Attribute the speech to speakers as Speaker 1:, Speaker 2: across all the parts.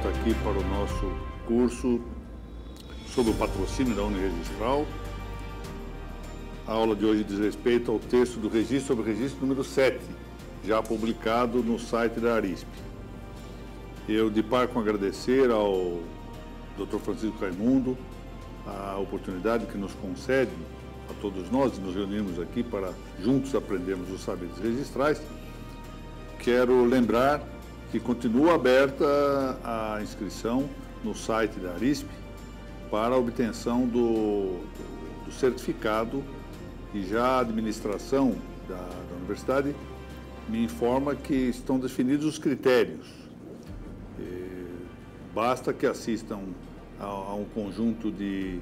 Speaker 1: volta aqui para o nosso curso sobre o patrocínio da Uniregistral. A aula de hoje diz respeito ao texto do registro sobre o registro número 7, já publicado no site da Arisp. Eu de par com agradecer ao Dr. Francisco Raimundo a oportunidade que nos concede a todos nós de nos reunirmos aqui para juntos aprendermos os saberes registrais. Quero lembrar que continua aberta a inscrição no site da Arisp para a obtenção do certificado, e já a administração da universidade me informa que estão definidos os critérios. Basta que assistam a um conjunto de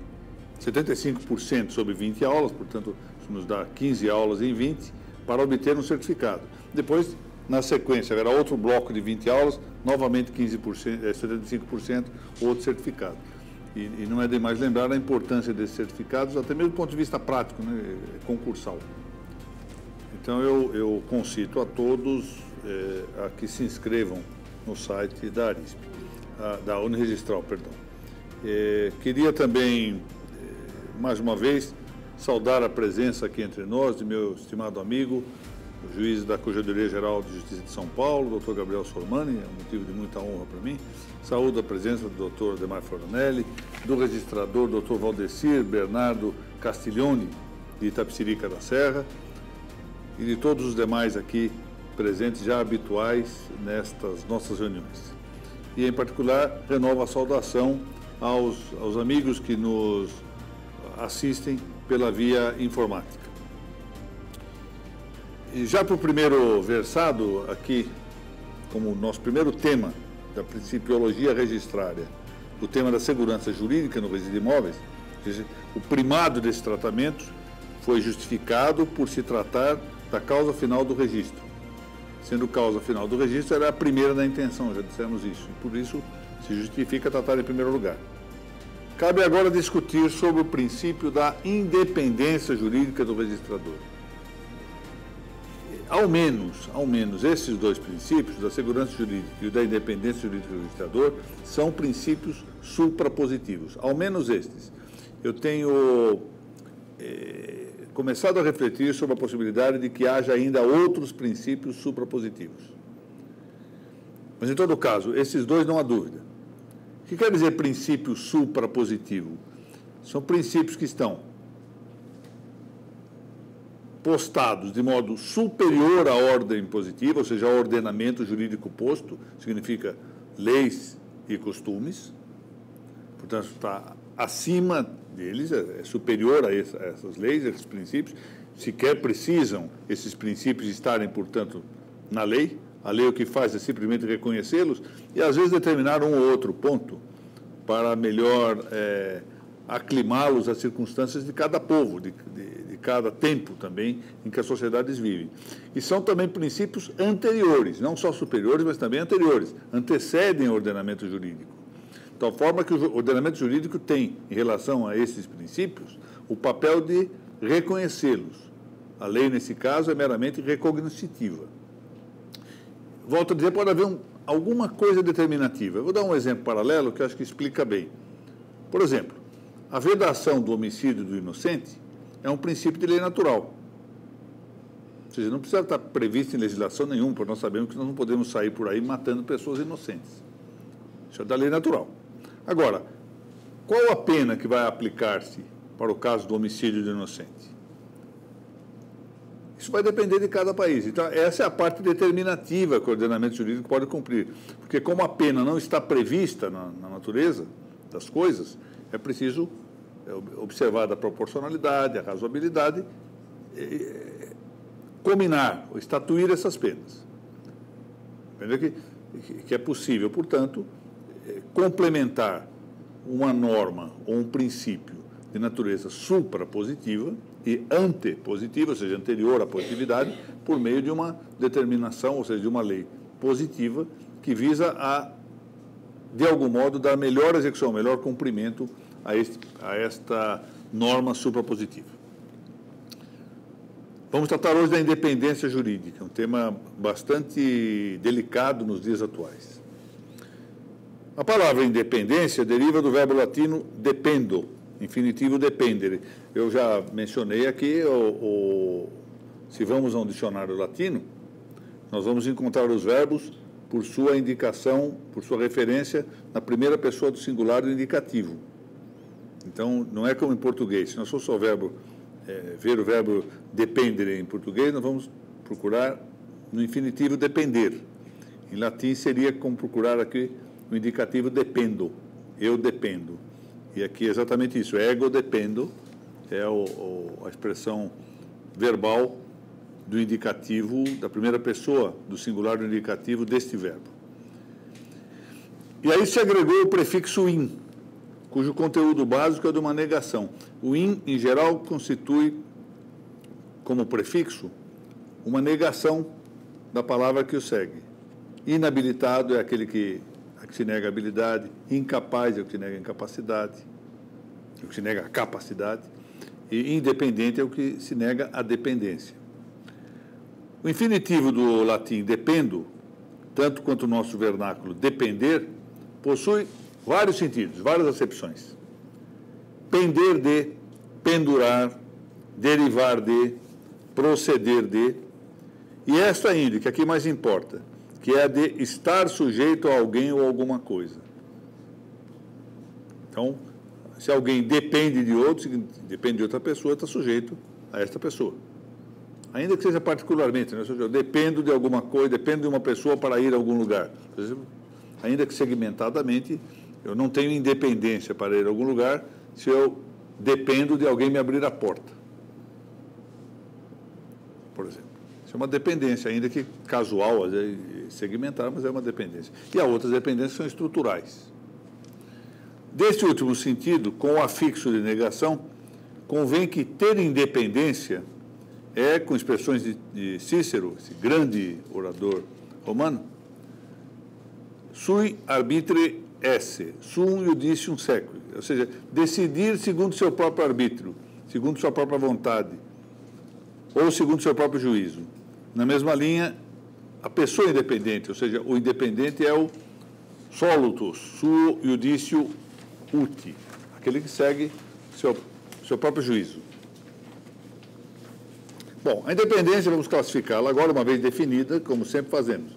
Speaker 1: 75% sobre 20 aulas, portanto, isso nos dá 15 aulas em 20, para obter um certificado. Depois, na sequência, haverá outro bloco de 20 aulas, novamente 75%, outro certificado. E não é demais lembrar a importância desses certificados, até mesmo do ponto de vista prático, né, concursal. Então, eu concito a todos a que se inscrevam no site da Arisp, da Uniregistral, perdão. Queria também, mais uma vez, saudar a presença aqui entre nós de meu estimado amigo, o juiz da Corregedoria Geral de Justiça de São Paulo, Dr. Gabriel Sormani, é um motivo de muita honra para mim. Saúdo a presença do Dr. Ademar Floranelli, do registrador Dr. Valdecir Bernardo Castiglione, de Itapecerica da Serra, e de todos os demais aqui presentes, já habituais nestas nossas reuniões. E, em particular, renovo a saudação aos amigos que nos assistem pela via informática. E já para o primeiro versado, aqui, como nosso primeiro tema da principiologia registrária, o tema da segurança jurídica no registro de imóveis, o primado desse tratamento foi justificado por se tratar da causa final do registro. Sendo causa final do registro, era a primeira da intenção, já dissemos isso, e por isso se justifica tratar em primeiro lugar. Cabe agora discutir sobre o princípio da independência jurídica do registrador. Ao menos, esses dois princípios, da segurança jurídica e da independência jurídica do registrador, são princípios suprapositivos. Ao menos estes. Eu tenho começado a refletir sobre a possibilidade de que haja ainda outros princípios suprapositivos. Mas, em todo caso, esses dois não há dúvida. O que quer dizer princípio suprapositivo? São princípios que estão postados de modo superior à ordem positiva, ou seja, ao ordenamento jurídico posto, significa leis e costumes, portanto, está acima deles, é superior a essas leis, a esses princípios, sequer precisam esses princípios estarem, portanto, na lei. A lei o que faz é simplesmente reconhecê-los e, às vezes, determinar um ou outro ponto para melhor aclimá-los às circunstâncias de cada povo, de cada tempo também em que as sociedades vivem. E são também princípios anteriores, não só superiores, mas também anteriores, antecedem o ordenamento jurídico. De tal forma que o ordenamento jurídico tem, em relação a esses princípios, o papel de reconhecê-los. A lei, nesse caso, é meramente recognoscitiva. Volto a dizer, pode haver alguma coisa determinativa. Eu vou dar um exemplo paralelo que eu acho que explica bem. Por exemplo, a vedação do homicídio do inocente é um princípio de lei natural. Ou seja, não precisa estar previsto em legislação nenhuma, porque nós sabemos que nós não podemos sair por aí matando pessoas inocentes. Isso é da lei natural. Agora, qual a pena que vai aplicar-se para o caso do homicídio do inocente? Isso vai depender de cada país. Então, essa é a parte determinativa que o ordenamento jurídico pode cumprir. Porque como a pena não está prevista na natureza das coisas, é preciso observar a proporcionalidade, a razoabilidade, combinar, estatuir essas penas. Entendeu? Que é possível, portanto, complementar uma norma ou um princípio de natureza suprapositiva e antepositiva, ou seja, anterior à positividade, por meio de uma determinação, ou seja, de uma lei positiva que visa de algum modo, dar melhor execução, melhor cumprimento a esta norma suprapositiva. Vamos tratar hoje da independência jurídica, um tema bastante delicado nos dias atuais. A palavra independência deriva do verbo latino dependo, infinitivo dependere. Eu já mencionei aqui, se vamos a um dicionário latino, nós vamos encontrar os verbos por sua indicação, por sua referência na primeira pessoa do singular do indicativo. Então, não é como em português. Se nós fosse só ver o verbo dependere em português, nós vamos procurar no infinitivo depender. Em latim seria como procurar aqui o indicativo dependo, eu dependo. E aqui é exatamente isso, ego dependo, é a expressão verbal do indicativo, da primeira pessoa do singular do indicativo deste verbo. E aí se agregou o prefixo in, cujo conteúdo básico é de uma negação. O in, em geral, constitui, como prefixo, uma negação da palavra que o segue. Inabilitado é aquele que se nega a habilidade, incapaz é o que se nega a incapacidade, o que se nega a capacidade, e independente é o que se nega a dependência. O infinitivo do latim dependo, tanto quanto o nosso vernáculo depender, possui vários sentidos, várias acepções. Pender de, pendurar, derivar de, proceder de, e esta ainda, que aqui mais importa, que é a de estar sujeito a alguém ou alguma coisa. Então, se alguém depende de outro, depende de outra pessoa, está sujeito a esta pessoa. Ainda que seja particularmente, né? Eu dependo de alguma coisa, dependo de uma pessoa para ir a algum lugar. Ainda que segmentadamente, eu não tenho independência para ir a algum lugar se eu dependo de alguém me abrir a porta. Por exemplo. Isso é uma dependência, ainda que casual, às vezes segmentada, mas é uma dependência. E há outras dependências que são estruturais. Deste último sentido, com o afixo de negação, convém que ter independência é, com expressões de Cícero, esse grande orador romano, sui arbitre esse, sum iudicium sequi, ou seja, decidir segundo seu próprio arbítrio, segundo sua própria vontade, ou segundo seu próprio juízo. Na mesma linha, a pessoa independente, ou seja, o independente é o solutus, suo iudicio uti, aquele que segue seu próprio juízo. Bom, a independência, vamos classificá-la agora, uma vez definida, como sempre fazemos.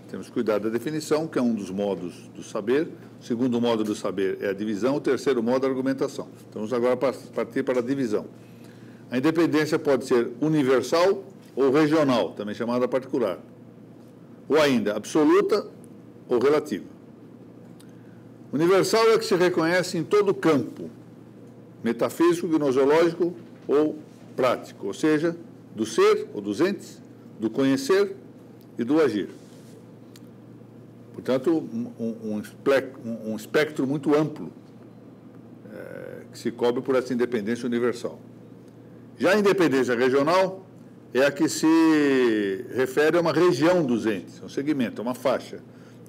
Speaker 1: Temos que cuidar da definição, que é um dos modos do saber. O segundo modo do saber é a divisão, o terceiro modo é a argumentação. Então, vamos agora partir para a divisão. A independência pode ser universal ou regional, também chamada particular. Ou ainda, absoluta ou relativa. Universal é que se reconhece em todo o campo, metafísico, gnoseológico ou prático, ou seja, do ser ou dos entes, do conhecer e do agir. Portanto, um espectro muito amplo que se cobre por essa independência universal. Já a independência regional é a que se refere a uma região dos entes, um segmento, uma faixa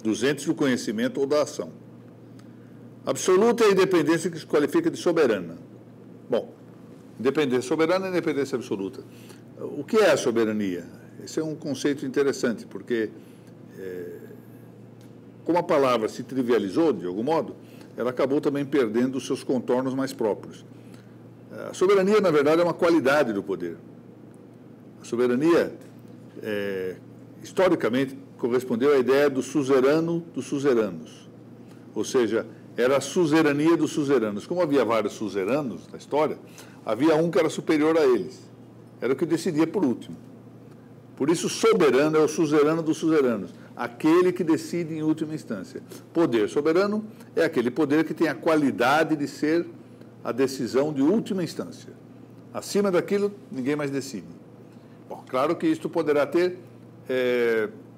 Speaker 1: dos entes do conhecimento ou da ação. Absoluta é a independência que se qualifica de soberana. Bom, independência soberana e independência absoluta. O que é a soberania? Esse é um conceito interessante, porque como a palavra se trivializou, de algum modo, ela acabou também perdendo os seus contornos mais próprios. A soberania, na verdade, é uma qualidade do poder. A soberania, historicamente, correspondeu à ideia do suzerano dos suzeranos. Ou seja, era a suzerania dos suzeranos. Como havia vários suzeranos na história, havia um que era superior a eles. Era o que decidia por último. Por isso, soberano é o suzerano dos suzeranos, aquele que decide em última instância. Poder soberano é aquele poder que tem a qualidade de ser a decisão de última instância. Acima daquilo, ninguém mais decide. Bom, claro que isto poderá ter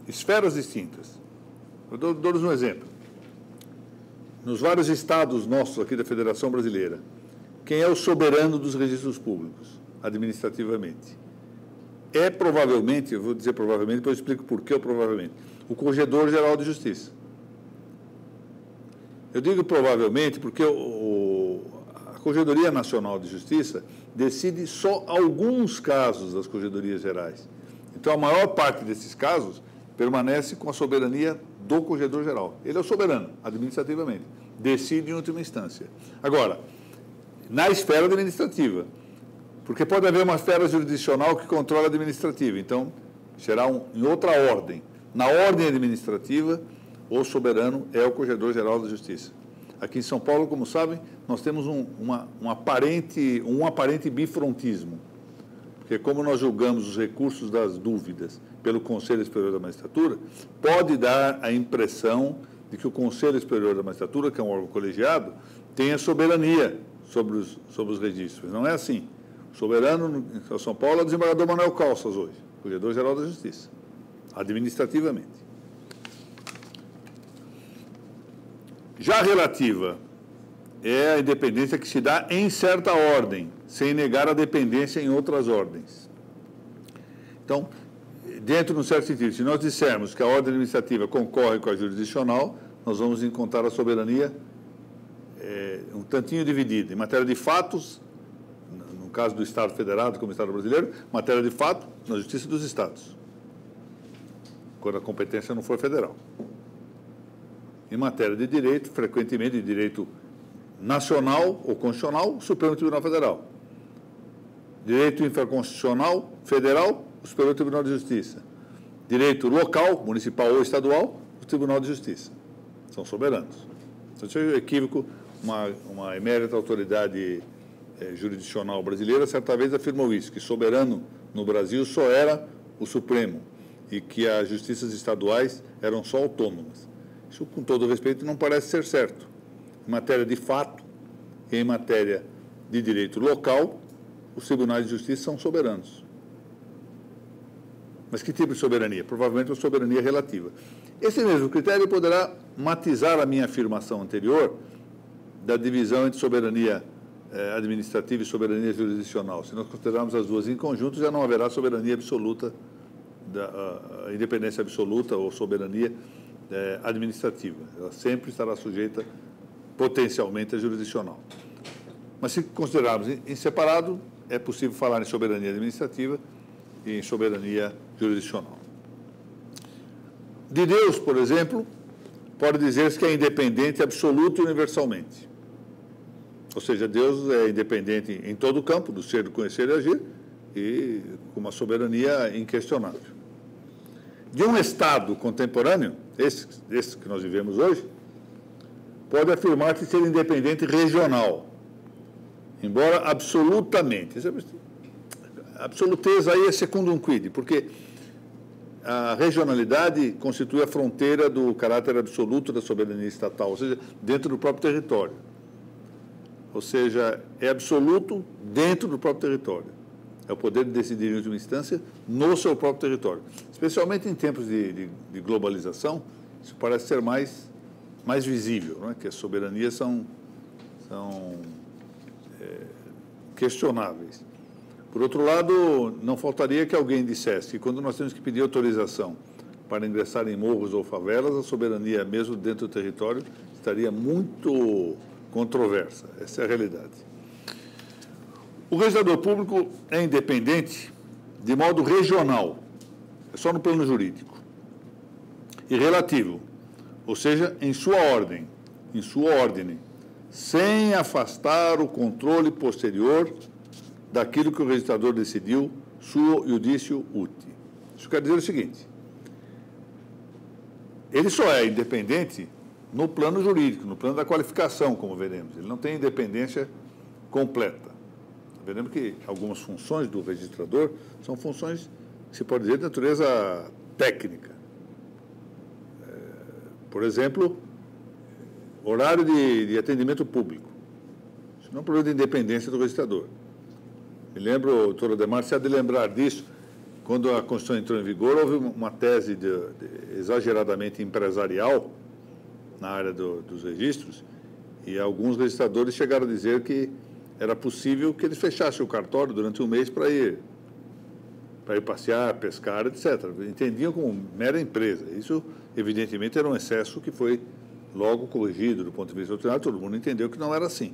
Speaker 1: esferas distintas. Eu dou-lhes um exemplo. Nos vários estados nossos aqui da Federação Brasileira, quem é o soberano dos registros públicos, administrativamente? É provavelmente, eu vou dizer provavelmente, depois eu explico por que provavelmente, o Corregedor-Geral de Justiça. Eu digo provavelmente porque a Corregedoria Nacional de Justiça decide só alguns casos das Corregedorias Gerais. Então, a maior parte desses casos permanece com a soberania do Corregedor-Geral. Ele é o soberano, administrativamente. Decide em última instância. Agora, na esfera administrativa, porque pode haver uma esfera jurisdicional que controla a administrativa, então será em outra ordem. Na ordem administrativa, o soberano é o Corregedor-Geral da Justiça. Aqui em São Paulo, como sabem, nós temos um aparente bifrontismo, porque como nós julgamos os recursos das dúvidas pelo Conselho Superior da Magistratura, pode dar a impressão de que o Conselho Superior da Magistratura, que é um órgão colegiado, tenha soberania sobre os registros. Não é assim. O soberano em São Paulo é o desembargador Manuel Calças hoje, Corregedor-Geral da Justiça, administrativamente. Já a relativa é a independência que se dá em certa ordem, sem negar a dependência em outras ordens. Então, dentro de um certo sentido, se nós dissermos que a ordem administrativa concorre com a jurisdicional, nós vamos encontrar a soberania um tantinho dividida. Em matéria de fatos, no caso do Estado federado como Estado brasileiro, matéria de fato, na Justiça dos Estados, quando a competência não for federal. Em matéria de direito, frequentemente de direito nacional ou constitucional, o Supremo Tribunal Federal. Direito infraconstitucional federal, o Superior Tribunal de Justiça. Direito local, municipal ou estadual, o Tribunal de Justiça. São soberanos. Então, isso é equívoco. Uma emérita autoridade jurisdicional brasileira certa vez afirmou isso, que soberano no Brasil só era o Supremo e que as justiças estaduais eram só autônomas. Isso, com todo respeito, não parece ser certo. Em matéria de fato e em matéria de direito local, os tribunais de justiça são soberanos. Mas que tipo de soberania? Provavelmente uma soberania relativa. Esse mesmo critério poderá matizar a minha afirmação anterior da divisão entre soberania administrativa e soberania jurisdicional. Se nós considerarmos as duas em conjunto, já não haverá soberania absoluta, independência absoluta ou soberania administrativa. Ela sempre estará sujeita potencialmente à jurisdicional. Mas se considerarmos em separado, é possível falar em soberania administrativa e em soberania jurisdicional. De Deus, por exemplo, pode dizer-se que é independente absoluto e universalmente. Ou seja, Deus é independente em todo o campo, do ser, do conhecer e agir, e com uma soberania inquestionável. De um Estado contemporâneo, esse que nós vivemos hoje, pode afirmar-se ser independente regional, embora absolutamente. A absoluteza aí é secundum quid, porque a regionalidade constitui a fronteira do caráter absoluto da soberania estatal, ou seja, dentro do próprio território. Ou seja, é absoluto dentro do próprio território. É o poder de decidir, em última instância, no seu próprio território. Especialmente em tempos de globalização, isso parece ser mais visível, não é? Que as soberanias são questionáveis. Por outro lado, não faltaria que alguém dissesse que quando nós temos que pedir autorização para ingressar em morros ou favelas, a soberania, mesmo dentro do território, estaria muito controversa. Essa é a realidade. O legislador público é independente de modo regional, é só no plano jurídico, e relativo, ou seja, em sua ordem, sem afastar o controle posterior daquilo que o registrador decidiu, suo iudicio uti. Isso quer dizer o seguinte: ele só é independente no plano jurídico, no plano da qualificação, como veremos. Ele não tem independência completa. Veremos que algumas funções do registrador são funções, se pode dizer, de natureza técnica. Por exemplo, horário de atendimento público. Isso não é um problema de independência do registrador. Me lembro, o doutor Ademar se há de lembrar disso, quando a Constituição entrou em vigor, houve uma tese exageradamente empresarial na área dos registros, e alguns registradores chegaram a dizer que era possível que eles fechassem o cartório durante um mês para ir passear, pescar, etc. Entendiam como mera empresa. Isso, evidentemente, era um excesso que foi logo corrigido do ponto de vista doutrinário. Todo mundo entendeu que não era assim.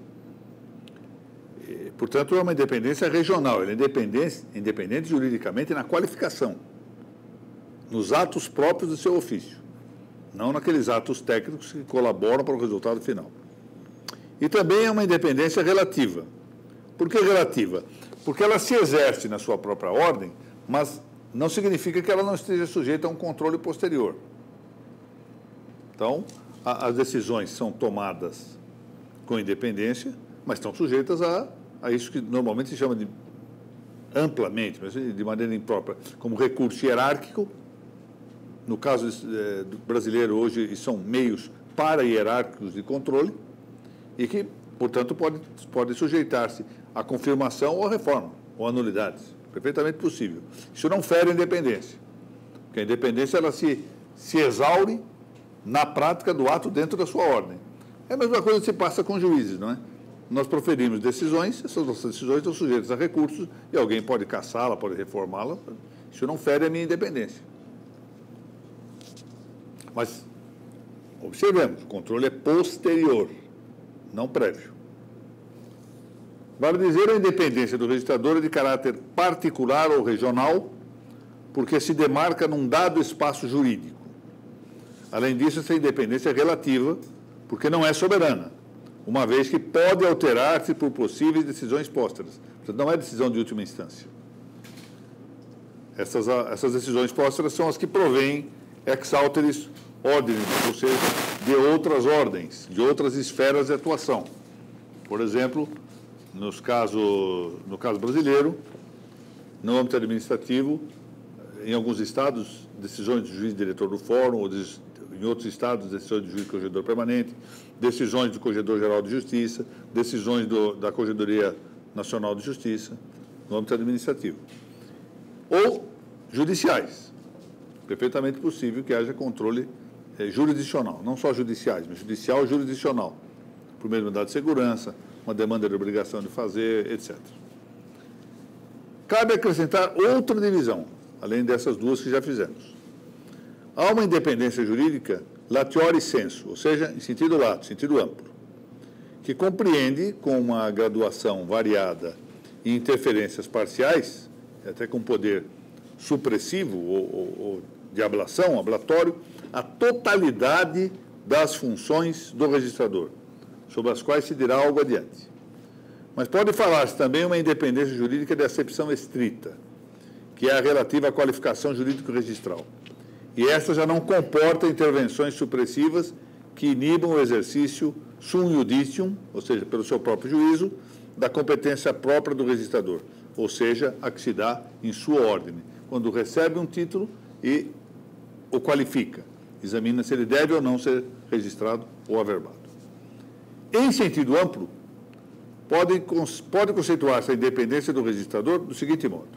Speaker 1: Portanto, é uma independência regional. Ele é independente juridicamente na qualificação, nos atos próprios do seu ofício. não naqueles atos técnicos que colaboram para o resultado final. E também é uma independência relativa. Por que relativa? Porque ela se exerce na sua própria ordem, mas não significa que ela não esteja sujeita a um controle posterior. Então, as decisões são tomadas com independência, mas estão sujeitas a isso que normalmente se chama de, amplamente, mas de maneira imprópria, como recurso hierárquico. No caso do brasileiro, hoje, são meios para-hierárquicos de controle e que, portanto, pode sujeitar-se à confirmação ou à reforma, ou à nulidades. Perfeitamente possível. Isso não fere a independência, porque a independência ela se exaure na prática do ato dentro da sua ordem. É a mesma coisa que se passa com juízes, não é? Nós proferimos decisões, essas nossas decisões estão sujeitas a recursos e alguém pode cassá-la, pode reformá-la. Isso não fere a minha independência. Mas, observemos, o controle é posterior, não prévio. Vale dizer, a independência do registrador é de caráter particular ou regional, porque se demarca num dado espaço jurídico. Além disso, essa independência é relativa, porque não é soberana, uma vez que pode alterar-se por possíveis decisões pósteras. Portanto, não é decisão de última instância. Essas decisões pósteras são as que provêm ex alteris ordinis, ou seja, de outras ordens, de outras esferas de atuação. Por exemplo, no caso brasileiro, no âmbito administrativo, em alguns estados, decisões do juiz diretor do fórum, ou em outros estados, decisões do juiz corregedor permanente, decisões do Corregedor-Geral de Justiça, decisões da Corregedoria Nacional de Justiça, no âmbito administrativo. Ou judiciais. Perfeitamente possível que haja controle jurisdicional, não só judiciais, mas judicial e jurisdicional, por meio de mandado de segurança, uma demanda de obrigação de fazer, etc. Cabe acrescentar outra divisão, além dessas duas que já fizemos. Há uma independência jurídica latiori sensu, ou seja, em sentido lato, sentido amplo, que compreende, com uma graduação variada e interferências parciais, até com poder supressivo ou de ablação, ablatório, a totalidade das funções do registrador, sobre as quais se dirá algo adiante. Mas pode falar-se também uma independência jurídica de acepção estrita, que é a relativa à qualificação jurídico-registral. E esta já não comporta intervenções supressivas que inibam o exercício sum iudicium, ou seja, pelo seu próprio juízo, da competência própria do registrador, ou seja, a que se dá em sua ordem, quando recebe um título e o qualifica, examina se ele deve ou não ser registrado ou averbado. Em sentido amplo, pode conceituar-se a independência do registrador do seguinte modo: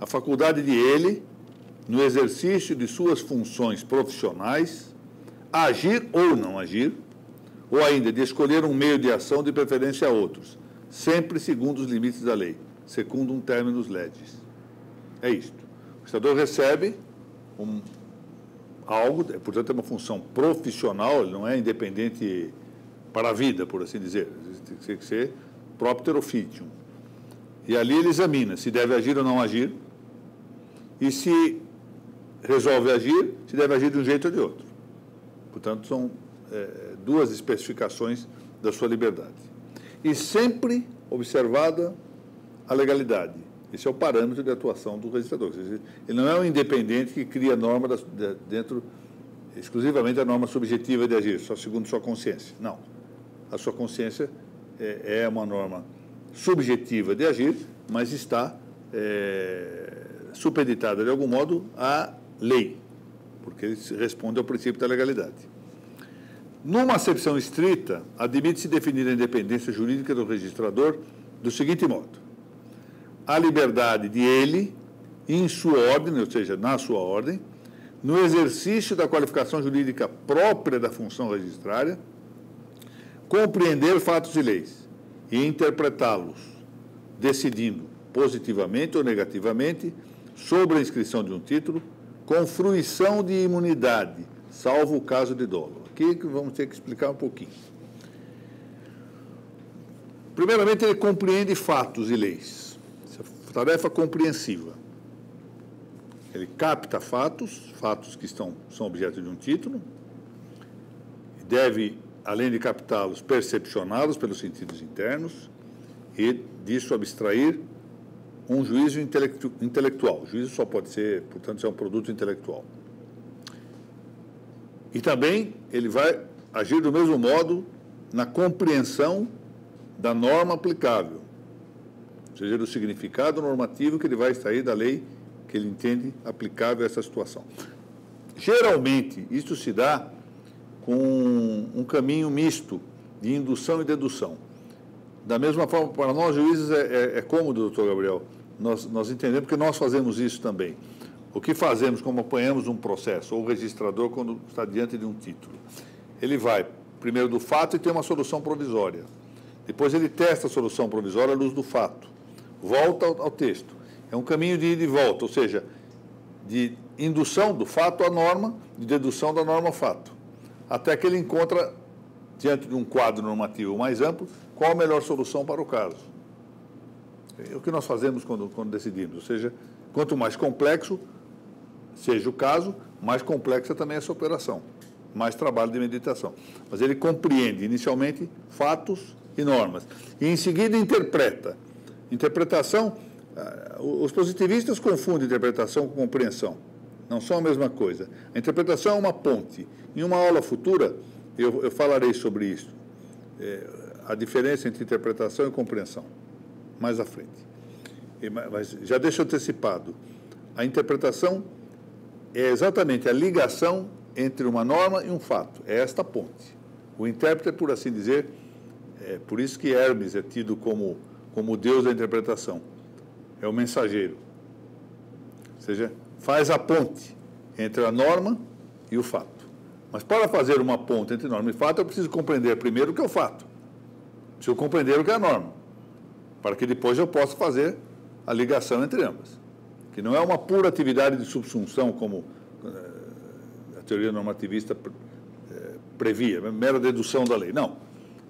Speaker 1: a faculdade de ele, no exercício de suas funções profissionais, agir ou não agir, ou ainda de escolher um meio de ação de preferência a outros, sempre segundo os limites da lei, secundum terminus legis. É isto. O registrador recebe algo, portanto, é uma função profissional, ele não é independente para a vida, por assim dizer. Tem que ser propter officium. E ali ele examina se deve agir ou não agir, e se resolve agir, se deve agir de um jeito ou de outro. Portanto, são duas especificações da sua liberdade. E sempre observada a legalidade. Esse é o parâmetro de atuação do registrador. Ele não é um independente que cria norma dentro, exclusivamente a norma subjetiva de agir, só segundo sua consciência. Não. A sua consciência é uma norma subjetiva de agir, mas está supeditada, de algum modo, à lei, porque ele responde ao princípio da legalidade. Numa acepção estrita, admite-se definir a independência jurídica do registrador do seguinte modo: a liberdade de ele, em sua ordem, ou seja, na sua ordem, no exercício da qualificação jurídica própria da função registrária, compreender fatos e leis e interpretá-los, decidindo positivamente ou negativamente sobre a inscrição de um título, com fruição de imunidade, salvo o caso de dolo. Aqui que vamos ter que explicar um pouquinho. Primeiramente, ele compreende fatos e leis. Essa tarefa compreensiva. Ele capta fatos que são objeto de um título, deve, além de captá-los, percepcioná-los pelos sentidos internos e, disso, abstrair um juízo intelectual. O juízo só pode ser, portanto, um produto intelectual. E também ele vai agir do mesmo modo na compreensão da norma aplicável, ou seja, do significado normativo que ele vai extrair da lei que ele entende aplicável a essa situação. Geralmente, isso se dá com um caminho misto de indução e dedução. Da mesma forma, para nós juízes é cômodo, doutor Gabriel, nós entendemos que nós fazemos isso também. O que fazemos, como apanhamos um processo, ou o registrador, quando está diante de um título, ele vai primeiro do fato e tem uma solução provisória. Depois ele testa a solução provisória à luz do fato. Volta ao texto. É um caminho de ida e volta, ou seja, de indução do fato à norma, de dedução da norma ao fato. Até que ele encontra, diante de um quadro normativo mais amplo, qual a melhor solução para o caso. É o que nós fazemos quando decidimos. Ou seja, quanto mais complexo seja o caso, mais complexa também é essa operação. Mais trabalho de meditação. Mas ele compreende, inicialmente, fatos e normas. E, em seguida, interpreta. Interpretação, os positivistas confundem interpretação com compreensão. Não são a mesma coisa. A interpretação é uma ponte. Em uma aula futura, eu falarei sobre isso. A diferença entre interpretação e compreensão. Mais à frente. Mas já deixo antecipado. A interpretação é exatamente a ligação entre uma norma e um fato. É esta ponte. O intérprete, por assim dizer, por isso que Hermes é tido como o deus da interpretação. É o mensageiro. Ou seja, faz a ponte entre a norma e o fato. Mas para fazer uma ponte entre norma e fato, eu preciso compreender primeiro o que é o fato. Preciso compreender o que é a norma, para que depois eu possa fazer a ligação entre ambas. Que não é uma pura atividade de subsunção, como a teoria normativista previa, mera dedução da lei. Não.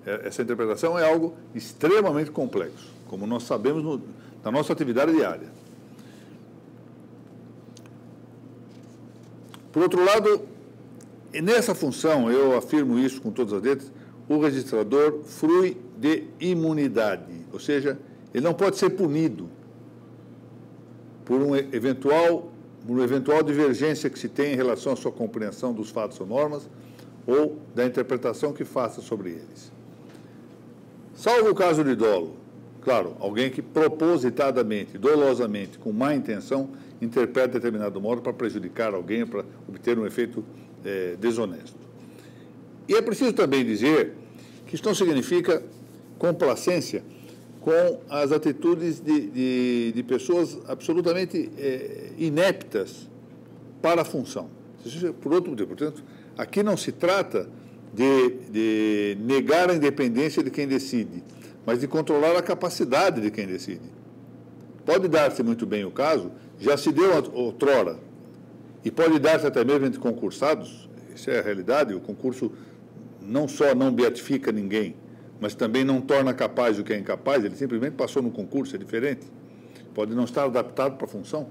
Speaker 1: Essa interpretação é algo extremamente complexo, como nós sabemos na nossa atividade diária. Por outro lado, nessa função, eu afirmo isso com todas as letras, o registrador frui de imunidade, ou seja, ele não pode ser punido por uma eventual divergência que se tem em relação à sua compreensão dos fatos ou normas ou da interpretação que faça sobre eles. Salvo o caso de dolo, claro, alguém que propositadamente, dolosamente, com má intenção, interpreta de determinado modo para prejudicar alguém, para obter um efeito desonesto. E é preciso também dizer que isso não significa complacência com as atitudes de pessoas absolutamente ineptas para a função. Por outro motivo, portanto, aqui não se trata de negar a independência de quem decide, mas de controlar a capacidade de quem decide. Pode dar-se muito bem o caso, já se deu outrora, e pode dar-se até mesmo entre concursados, isso é a realidade, o concurso não só não beatifica ninguém, mas também não torna capaz o que é incapaz, ele simplesmente passou no concurso, é diferente. Pode não estar adaptado para a função.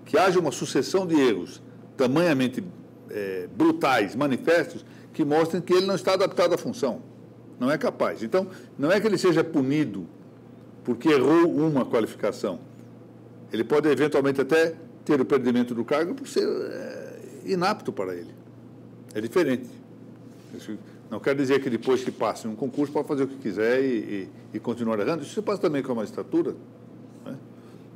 Speaker 1: Que haja uma sucessão de erros tamanhamente brutais, manifestos, que mostrem que ele não está adaptado à função, não é capaz. Então, não é que ele seja punido porque errou uma qualificação. Ele pode, eventualmente, até ter o perdimento do cargo por ser inapto para ele. É diferente. Isso não quer dizer que depois que passe um concurso pode fazer o que quiser e continuar errando. Isso se passa também com a magistratura. Né?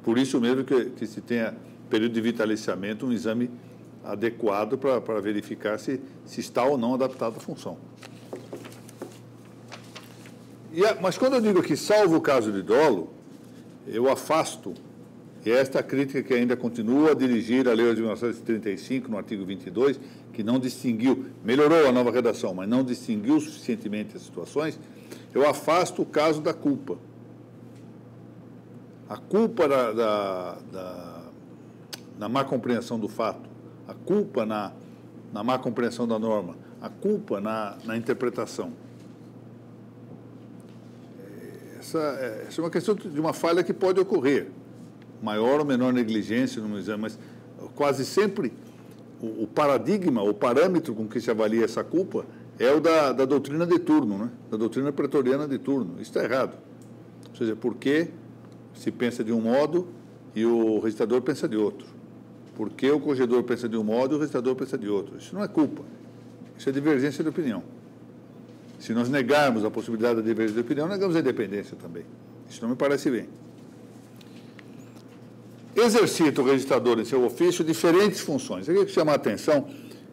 Speaker 1: Por isso mesmo que se tenha período de vitaliciamento, um exame adequado para verificar se está ou não adaptado à função. Mas quando eu digo que, salvo o caso de dolo, eu afasto, e esta crítica que ainda continua a dirigir a Lei de 1935, no artigo 22, que não distinguiu, melhorou a nova redação, mas não distinguiu suficientemente as situações, eu afasto o caso da culpa. A culpa na má compreensão do fato, a culpa na má compreensão da norma, a culpa na interpretação. Essa é uma questão de uma falha que pode ocorrer, maior ou menor negligência no exame, mas quase sempre o paradigma, o parâmetro com que se avalia essa culpa é o da doutrina de turno, né? Da doutrina pretoriana de turno. Isso está errado. Ou seja, por que se pensa de um modo e o registrador pensa de outro? Por que o corregedor pensa de um modo e o registrador pensa de outro? Isso não é culpa. Isso é divergência de opinião. Se nós negarmos a possibilidade da divergência de opinião, negamos a independência também. Isso não me parece bem. Exercita o registrador em seu ofício diferentes funções. Aqui que chama a atenção,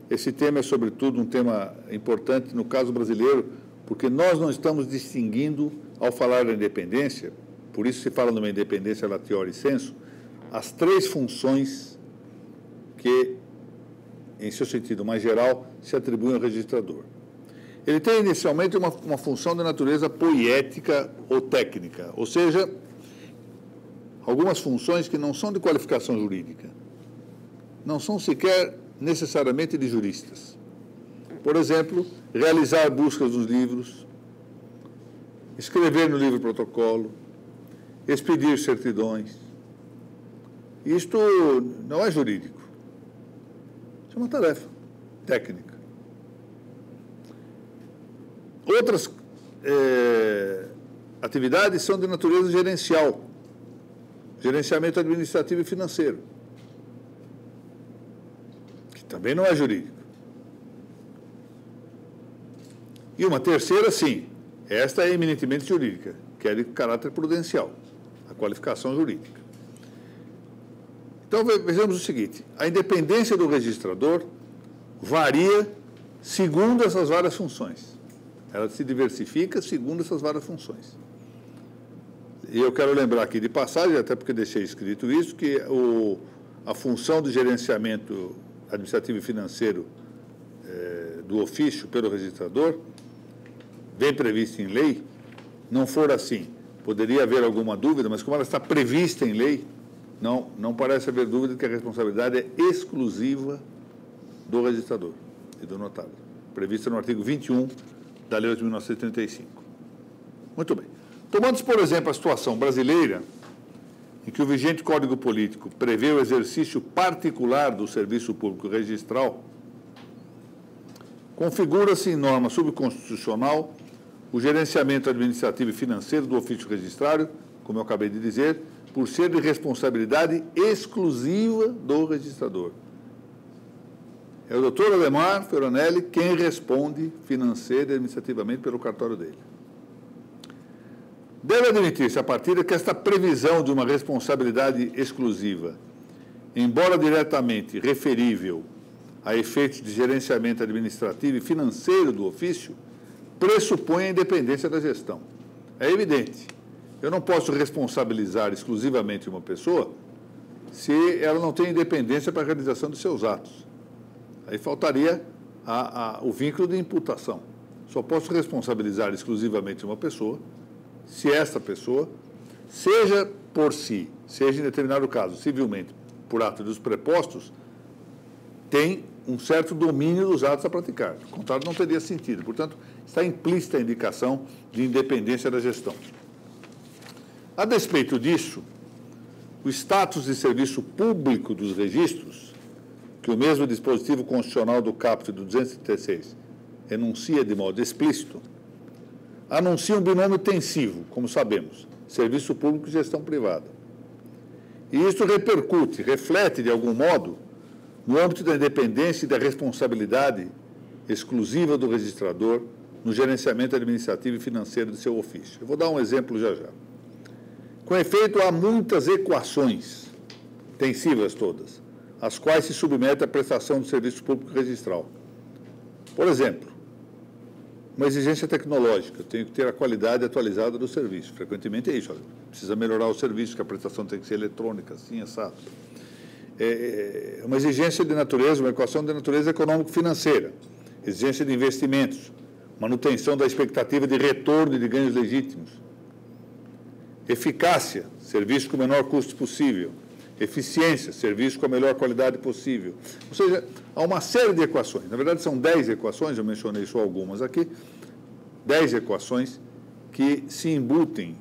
Speaker 1: esse tema é, sobretudo, um tema importante no caso brasileiro, porque nós não estamos distinguindo, ao falar da independência, por isso se fala numa independência latiori sensu, as três funções que, em seu sentido mais geral, se atribuem ao registrador. Ele tem, inicialmente, uma função de natureza poiética ou técnica, ou seja, algumas funções que não são de qualificação jurídica, não são sequer necessariamente de juristas. Por exemplo, realizar buscas nos livros, escrever no livro protocolo, expedir certidões. Isto não é jurídico. Isso é uma tarefa técnica. Outras atividades são de natureza gerencial, gerenciamento administrativo e financeiro, que também não é jurídico. E uma terceira, sim, esta é eminentemente jurídica, que é de caráter prudencial, a qualificação jurídica. Então, vejamos o seguinte, a independência do registrador varia segundo essas várias funções. Ela se diversifica segundo essas várias funções. E eu quero lembrar aqui de passagem, até porque deixei escrito isso, que a função de gerenciamento administrativo e financeiro do ofício pelo registrador, bem prevista em lei. Não for assim, poderia haver alguma dúvida, mas como ela está prevista em lei, não parece haver dúvida de que a responsabilidade é exclusiva do registrador e do notário, prevista no artigo 21 da Lei de 1935. Muito bem. Tomando, por exemplo, a situação brasileira, em que o vigente Código Político prevê o exercício particular do serviço público registral, configura-se em norma subconstitucional o gerenciamento administrativo e financeiro do ofício registrário, como eu acabei de dizer, por ser de responsabilidade exclusiva do registrador. É o doutor Ademar Ferronelli quem responde financeira e administrativamente pelo cartório dele. Deve admitir-se, a partir de que esta previsão de uma responsabilidade exclusiva, embora diretamente referível a efeitos de gerenciamento administrativo e financeiro do ofício, pressupõe a independência da gestão. É evidente. Eu não posso responsabilizar exclusivamente uma pessoa se ela não tem independência para a realização dos seus atos. Aí faltaria o vínculo de imputação. Só posso responsabilizar exclusivamente uma pessoa se esta pessoa, seja por si, seja em determinado caso, civilmente, por ato dos prepostos, tem um certo domínio dos atos a praticar. O contrário não teria sentido. Portanto, está implícita a indicação de independência da gestão. A despeito disso, o status de serviço público dos registros, que o mesmo dispositivo constitucional do caput do 236 enuncia de modo explícito, anuncia um binômio tensivo, como sabemos, serviço público e gestão privada. E isso repercute, reflete, de algum modo, no âmbito da independência e da responsabilidade exclusiva do registrador no gerenciamento administrativo e financeiro de seu ofício. Eu vou dar um exemplo já. Com efeito, há muitas equações, tensivas todas, às quais se submete a prestação do serviço público registral. Por exemplo, uma exigência tecnológica, eu tenho que ter a qualidade atualizada do serviço. Frequentemente é isso, precisa melhorar o serviço, que a prestação tem que ser eletrônica, assim, exato. Uma exigência de natureza, uma equação de natureza econômico-financeira, exigência de investimentos, manutenção da expectativa de retorno e de ganhos legítimos, eficácia, serviço com o menor custo possível, eficiência, serviço com a melhor qualidade possível. Ou seja, há uma série de equações, na verdade são 10 equações, eu mencionei só algumas aqui, 10 equações que se embutem,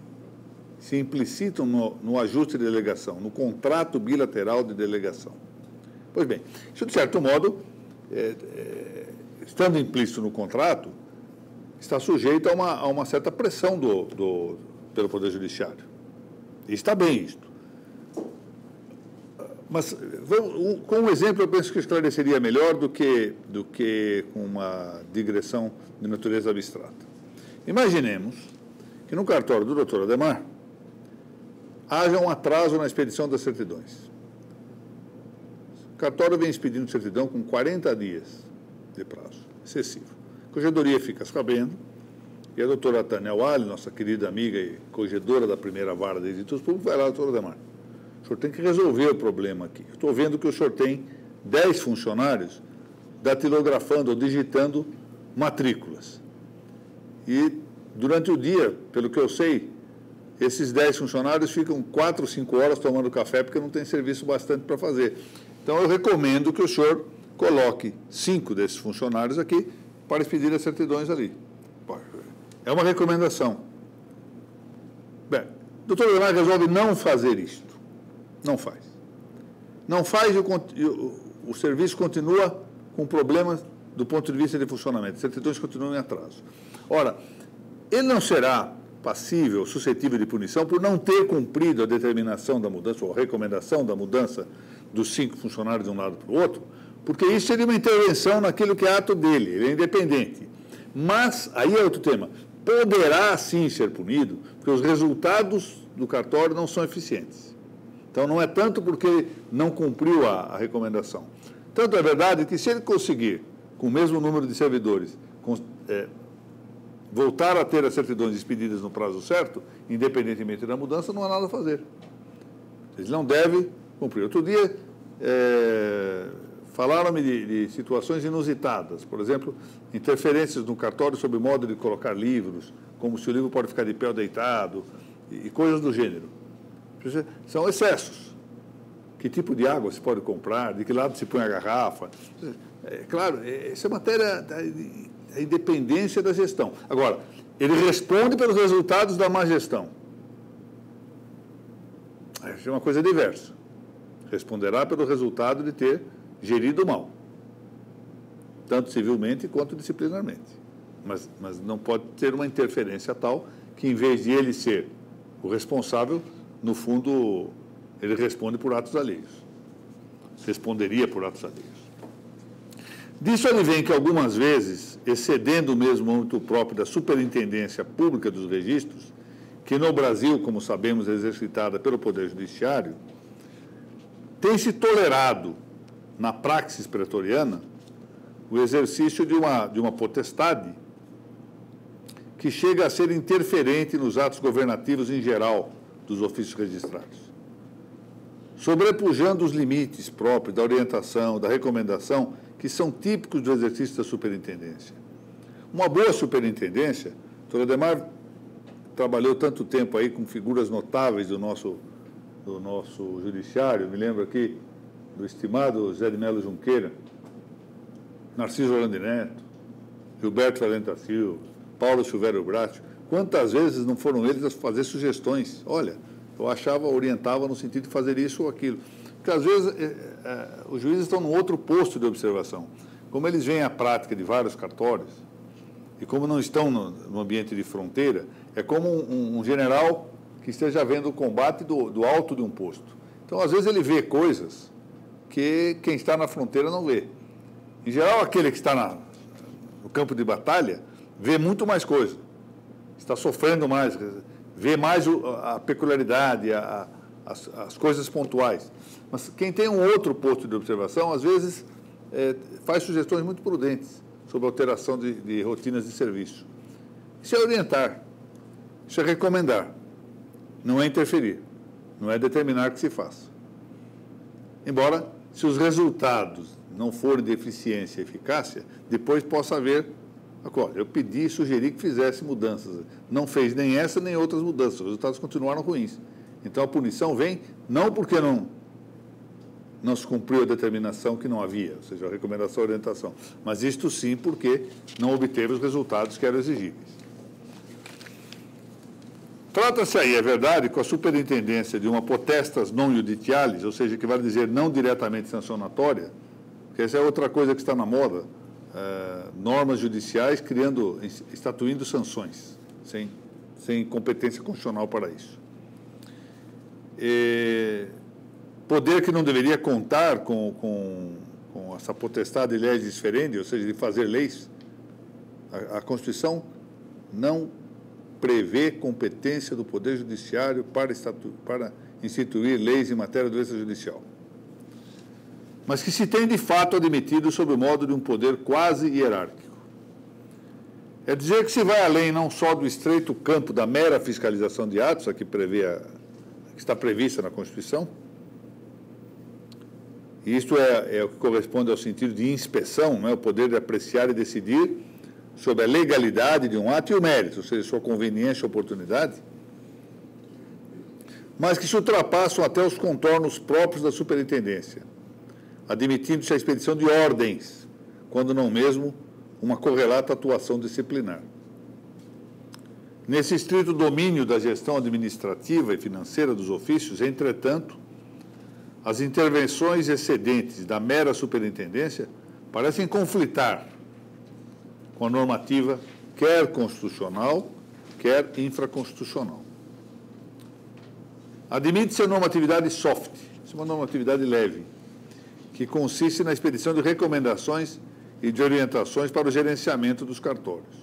Speaker 1: se implicitam no ajuste de delegação, no contrato bilateral de delegação. Pois bem, isso, de certo modo, estando implícito no contrato, está sujeito a uma certa pressão pelo Poder Judiciário. E está bem isto. Mas, com um exemplo, eu penso que esclareceria melhor do que com uma digressão de natureza abstrata. Imaginemos que no cartório do Dr. Adhemar haja um atraso na expedição das certidões. O cartório vem expedindo certidão com 40 dias de prazo, excessivo. A corregedoria fica sabendo, e a doutora Tânia Wali, nossa querida amiga e corregedora da primeira vara de delitos públicos, vai lá, doutor Adhemar. O senhor tem que resolver o problema aqui. Eu estou vendo que o senhor tem 10 funcionários datilografando ou digitando matrículas. E, durante o dia, pelo que eu sei, esses 10 funcionários ficam 4 ou 5 horas tomando café porque não tem serviço bastante para fazer. Então, eu recomendo que o senhor coloque 5 desses funcionários aqui para expedir as certidões ali. É uma recomendação. Bem, o doutor Adhemar resolve não fazer isto. Não faz. Não faz e o serviço continua com problemas do ponto de vista de funcionamento. As certidões continuam em atraso. Ora, ele não será passível, suscetível de punição por não ter cumprido a determinação da mudança, ou a recomendação da mudança dos 5 funcionários de um lado para o outro, porque isso seria uma intervenção naquilo que é ato dele, ele é independente. Mas, aí é outro tema, poderá sim ser punido, porque os resultados do cartório não são eficientes. Então, não é tanto porque ele não cumpriu a recomendação. Tanto é verdade que, se ele conseguir, com o mesmo número de servidores, voltar a ter as certidões expedidas no prazo certo, independentemente da mudança, não há nada a fazer. Ele não deve cumprir. Outro dia, falaram-me de situações inusitadas. Por exemplo, interferências no cartório sobre o modo de colocar livros, como se o livro pode ficar de pé ou deitado, e coisas do gênero. São excessos. Que tipo de água se pode comprar, de que lado se põe a garrafa. Claro, isso é matéria da independência da gestão. Agora, ele responde pelos resultados da má gestão. Isso é uma coisa diversa. Responderá pelo resultado de ter gerido mal, tanto civilmente quanto disciplinarmente. Mas não pode ter uma interferência tal que, em vez de ele ser o responsável, no fundo, ele responde por atos alheios. Responderia por atos alheios. Disso advém que, algumas vezes, excedendo mesmo o âmbito próprio da superintendência pública dos registros, que no Brasil, como sabemos, é exercitada pelo Poder Judiciário, tem-se tolerado, na praxis pretoriana, o exercício de uma potestade que chega a ser interferente nos atos governativos em geral dos ofícios registrados, sobrepujando os limites próprios da orientação, da recomendação, que são típicos do exercício da superintendência. Uma boa superintendência, o doutor Adhemar trabalhou tanto tempo aí com figuras notáveis do nosso judiciário, me lembro aqui do estimado Zé de Melo Junqueira, Narciso Orlando Neto, Gilberto Valente Silva, Paulo Silvério Bratio. Quantas vezes não foram eles a fazer sugestões? Olha, eu orientava no sentido de fazer isso ou aquilo. Porque, às vezes, os juízes estão num outro posto de observação. Como eles veem a prática de vários cartórios, e como não estão no ambiente de fronteira, é como um general que esteja vendo o combate do alto de um posto. Então, às vezes, ele vê coisas que quem está na fronteira não vê. Em geral, aquele que está no campo de batalha vê muito mais coisa, está sofrendo mais, vê mais a peculiaridade, as coisas pontuais. Mas quem tem um outro posto de observação, às vezes, faz sugestões muito prudentes sobre a alteração de rotinas de serviço. Isso é orientar, isso é recomendar, não é interferir, não é determinar que se faça. Embora, se os resultados não forem de eficiência e eficácia, depois possa haver, olha, eu pedi e sugeri que fizesse mudanças, não fez nem essa nem outras mudanças, os resultados continuaram ruins. Então, a punição vem não porque não se cumpriu a determinação que não havia, ou seja, a recomendação e a orientação, mas isto sim porque não obteve os resultados que eram exigíveis. Trata-se aí, é verdade, com a superintendência de uma potestas non judicialis, ou seja, que vale dizer não diretamente sancionatória, que essa é outra coisa que está na moda, normas judiciais estatuindo sanções, sem competência constitucional para isso. Poder que não deveria contar com essa potestade de legis diferentes, ou seja, de fazer leis. A Constituição não prevê competência do Poder Judiciário para instituir leis em matéria de doença judicial, mas que se tem de fato admitido sob o modo de um poder quase hierárquico. É dizer que se vai além não só do estreito campo da mera fiscalização de atos, que está prevista na Constituição, e isto é o que corresponde ao sentido de inspeção, não é? O poder de apreciar e decidir sobre a legalidade de um ato e o mérito, ou seja, sua conveniência e oportunidade, mas que se ultrapassam até os contornos próprios da superintendência, admitindo-se a expedição de ordens, quando não mesmo uma correlata atuação disciplinar. Nesse estrito domínio da gestão administrativa e financeira dos ofícios, entretanto, as intervenções excedentes da mera superintendência parecem conflitar com a normativa, quer constitucional, quer infraconstitucional. Admite-se a normatividade soft, isso é uma normatividade leve, que consiste na expedição de recomendações e de orientações para o gerenciamento dos cartórios.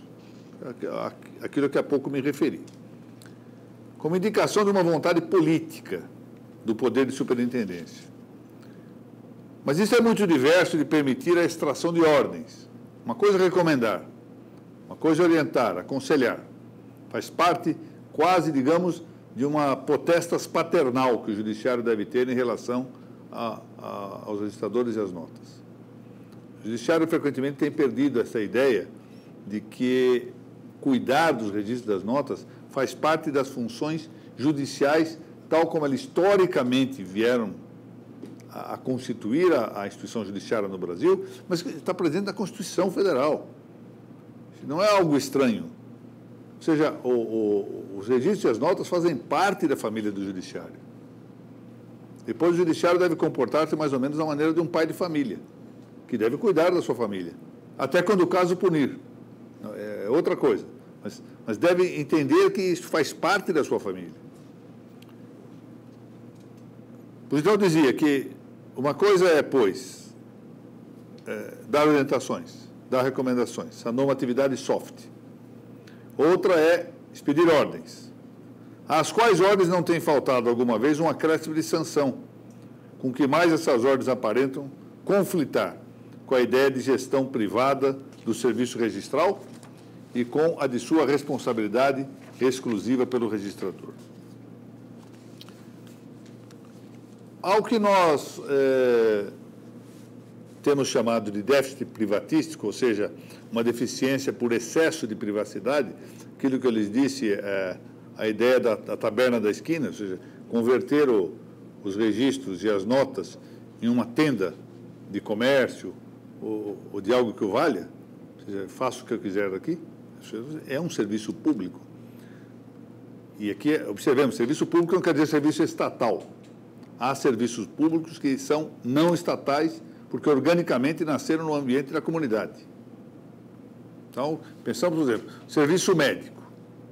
Speaker 1: Aquilo que há pouco me referi. Como indicação de uma vontade política do poder de superintendência. Mas isso é muito diverso de permitir a extração de ordens. Uma coisa é recomendar, uma coisa é orientar, aconselhar. Faz parte, quase, digamos, de uma potestas paternal que o judiciário deve ter em relação aos registradores e às notas. O judiciário frequentemente tem perdido essa ideia de que cuidar dos registros das notas faz parte das funções judiciais, tal como elas historicamente vieram a constituir a instituição judiciária no Brasil, mas que está presente na Constituição Federal. Não é algo estranho. Ou seja, os registros e as notas fazem parte da família do judiciário. Depois, o judiciário deve comportar-se mais ou menos da maneira de um pai de família, que deve cuidar da sua família, até quando o caso punir. É outra coisa. Mas deve entender que isso faz parte da sua família. Por isso, eu dizia que uma coisa é, pois, dar orientações, dar recomendações, a normatividade soft. Outra é expedir ordens, às quais ordens não tem faltado alguma vez um acréscimo de sanção, com que mais essas ordens aparentam conflitar com a ideia de gestão privada do serviço registral e com a de sua responsabilidade exclusiva pelo registrador. Ao que nós temos chamado de déficit privatístico, ou seja, uma deficiência por excesso de privacidade, aquilo que eu lhes disse, a ideia da taberna da esquina, ou seja, converter os registros e as notas em uma tenda de comércio ou de algo que o valha, ou seja, faço o que eu quiser aqui, é um serviço público. E aqui, observemos, serviço público não quer dizer serviço estatal. Há serviços públicos que são não estatais, porque organicamente nasceram no ambiente da comunidade. Então, pensamos, por exemplo, serviço médico.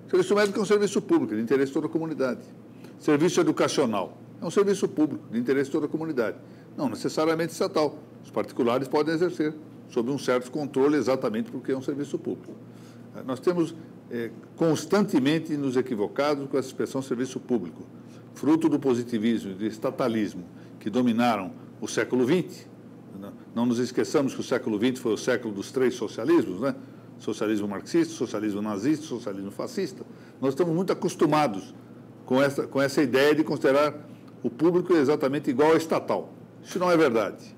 Speaker 1: Serviço médico é um serviço público, de interesse de toda a comunidade. Serviço educacional é um serviço público, de interesse de toda a comunidade. Não necessariamente estatal. Os particulares podem exercer, sob um certo controle, exatamente porque é um serviço público. Nós temos constantemente nos equivocado com essa expressão serviço público, fruto do positivismo e do estatalismo que dominaram o século XX. Não nos esqueçamos que o século XX foi o século dos 3 socialismos, né? Socialismo marxista, socialismo nazista, socialismo fascista. Nós estamos muito acostumados com essa ideia de considerar o público exatamente igual ao estatal. Isso não é verdade.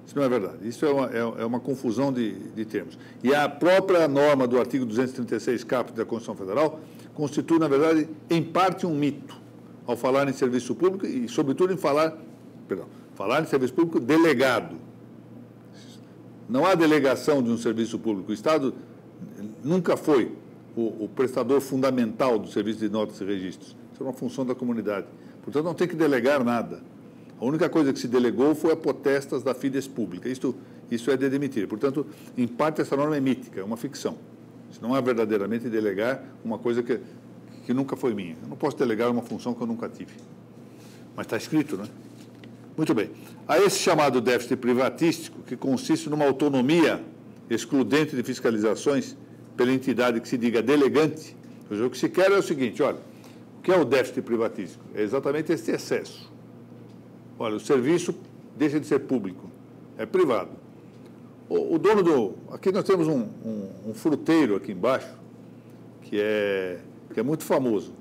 Speaker 1: Isso não é verdade. Isso é uma confusão de termos. E a própria norma do artigo 236 caput da Constituição Federal constitui, na verdade, em parte um mito, ao falar em serviço público e, sobretudo, em falar em serviço público delegado. Não há delegação de um serviço público. O Estado nunca foi o prestador fundamental do serviço de notas e registros. Isso é uma função da comunidade. Portanto, não tem que delegar nada. A única coisa que se delegou foi a potestas da Fides Pública. Isso é de admitir. Portanto, em parte, essa norma é mítica, é uma ficção. Isso não é verdadeiramente delegar uma coisa que nunca foi minha. Eu não posso delegar uma função que eu nunca tive. Mas está escrito, né? Muito bem. Há esse chamado déficit privatístico, que consiste numa autonomia excludente de fiscalizações pela entidade que se diga delegante. Ou seja, o que se quer é o seguinte, olha, o que é o déficit privatístico? É exatamente esse excesso. Olha, o serviço deixa de ser público, é privado. O dono do... Aqui nós temos um fruteiro aqui embaixo, que é muito famoso.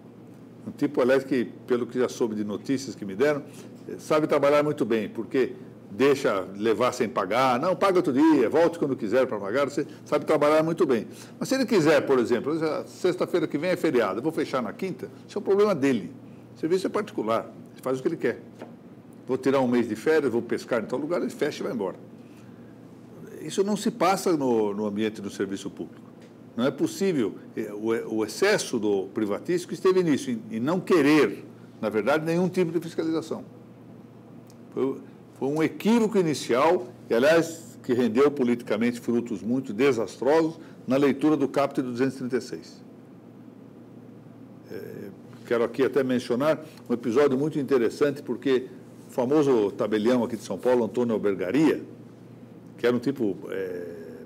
Speaker 1: Um tipo, aliás, que, pelo que já soube de notícias que me deram, sabe trabalhar muito bem, porque deixa levar sem pagar, não, paga outro dia, volte quando quiser para pagar, você sabe trabalhar muito bem. Mas se ele quiser, por exemplo, sexta-feira que vem é feriado, eu vou fechar na quinta, isso é um problema dele. O serviço é particular, ele faz o que ele quer. Vou tirar um mês de férias, vou pescar em tal lugar, ele fecha e vai embora. Isso não se passa no ambiente do serviço público. Não é possível. O excesso do privatístico esteve nisso, em não querer, na verdade, nenhum tipo de fiscalização. Foi um equívoco inicial, e, aliás, que rendeu politicamente frutos muito desastrosos na leitura do caput do 236. Quero aqui até mencionar um episódio muito interessante, porque o famoso tabelião aqui de São Paulo, Antônio Albergaria, que era um tipo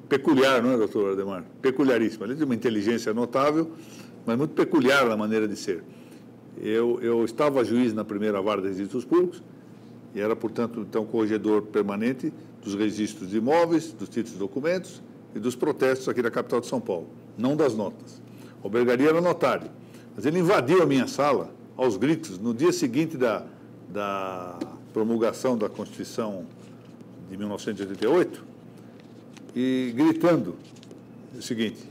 Speaker 1: peculiar, não é, doutor Ademar? Peculiaríssimo. Ele tinha uma inteligência notável, mas muito peculiar na maneira de ser. Eu estava juiz na primeira vara de registros públicos e era, portanto, então, corregedor permanente dos registros de imóveis, dos títulos e documentos e dos protestos aqui da capital de São Paulo, não das notas. O Albergaria era notário, mas ele invadiu a minha sala aos gritos no dia seguinte da promulgação da Constituição de 1988 e gritando o seguinte: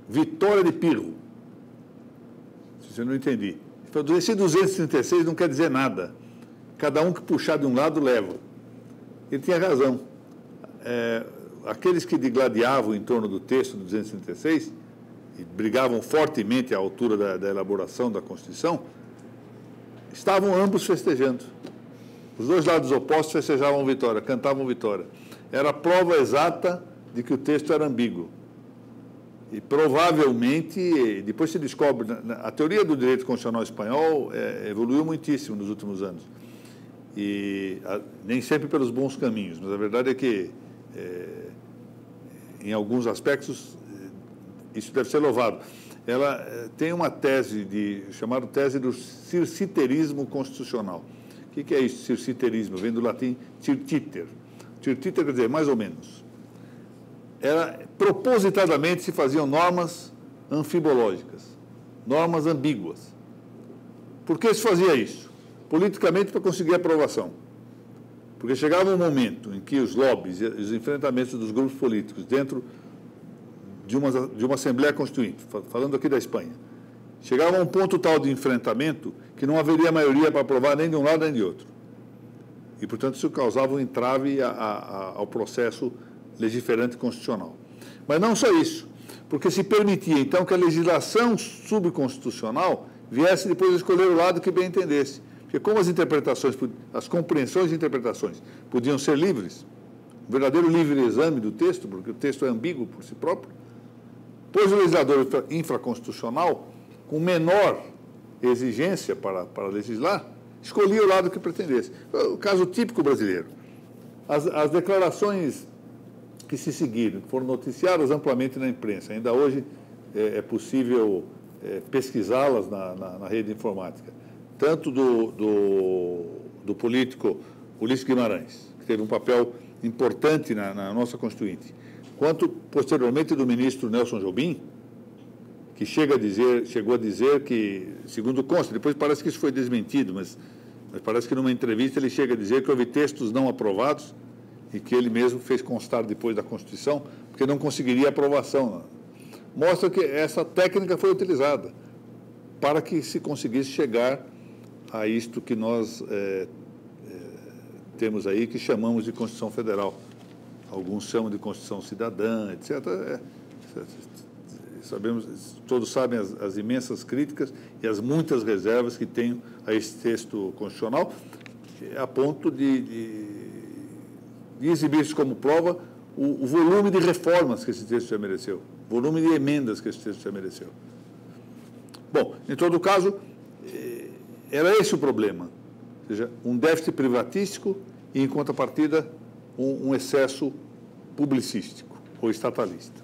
Speaker 1: vitória de Pirro. Se eu não entendi. Ele falou, esse 236 não quer dizer nada. Cada um que puxar de um lado leva. Ele tinha razão. Aqueles que digladiavam em torno do texto do 236 e brigavam fortemente à altura da elaboração da Constituição, estavam ambos festejando. Os dois lados opostos festejavam vitória, cantavam vitória. Era a prova exata de que o texto era ambíguo. E provavelmente, depois se descobre, a teoria do direito constitucional espanhol evoluiu muitíssimo nos últimos anos. E nem sempre pelos bons caminhos, mas a verdade é que, em alguns aspectos, isso deve ser louvado. Ela tem uma tese chamada tese do circiterismo constitucional. O que é isso, circiterismo? Vem do latim circiter. Circiter quer dizer mais ou menos. Propositadamente se faziam normas anfibológicas, normas ambíguas. Por que se fazia isso? Politicamente, para conseguir aprovação. Porque chegava um momento em que os lobbies e os enfrentamentos dos grupos políticos dentro de uma Assembleia Constituinte, falando aqui da Espanha, chegava a um ponto tal de enfrentamento que não haveria maioria para aprovar nem de um lado nem de outro. E, portanto, isso causava um entrave ao processo legiferante constitucional. Mas não só isso, porque se permitia, então, que a legislação subconstitucional viesse depois escolher o lado que bem entendesse. Porque como as compreensões e interpretações podiam ser livres, um verdadeiro livre exame do texto, porque o texto é ambíguo por si próprio, pois o legislador infraconstitucional, com menor exigência para legislar, escolhia o lado que pretendesse. O caso típico brasileiro. As declarações que se seguiram, que foram noticiadas amplamente na imprensa, ainda hoje é possível pesquisá-las na rede informática, tanto do político Ulisses Guimarães, que teve um papel importante na nossa Constituinte, quanto, posteriormente, do ministro Nelson Jobim, que chegou a dizer que, segundo consta, depois parece que isso foi desmentido, mas parece que numa entrevista ele chega a dizer que houve textos não aprovados e que ele mesmo fez constar depois da Constituição, porque não conseguiria aprovação. Mostra que essa técnica foi utilizada para que se conseguisse chegar a isto que nós temos aí, que chamamos de Constituição Federal. Alguns chamam de Constituição Cidadã, etc. todos sabem as imensas críticas e as muitas reservas que tenho a esse texto constitucional, a ponto de exibir-se como prova o volume de reformas que esse texto já mereceu, o volume de emendas que esse texto já mereceu. Bom, em todo caso, era esse o problema, ou seja, um déficit privatístico e, em contrapartida, um excesso publicístico ou estatalista.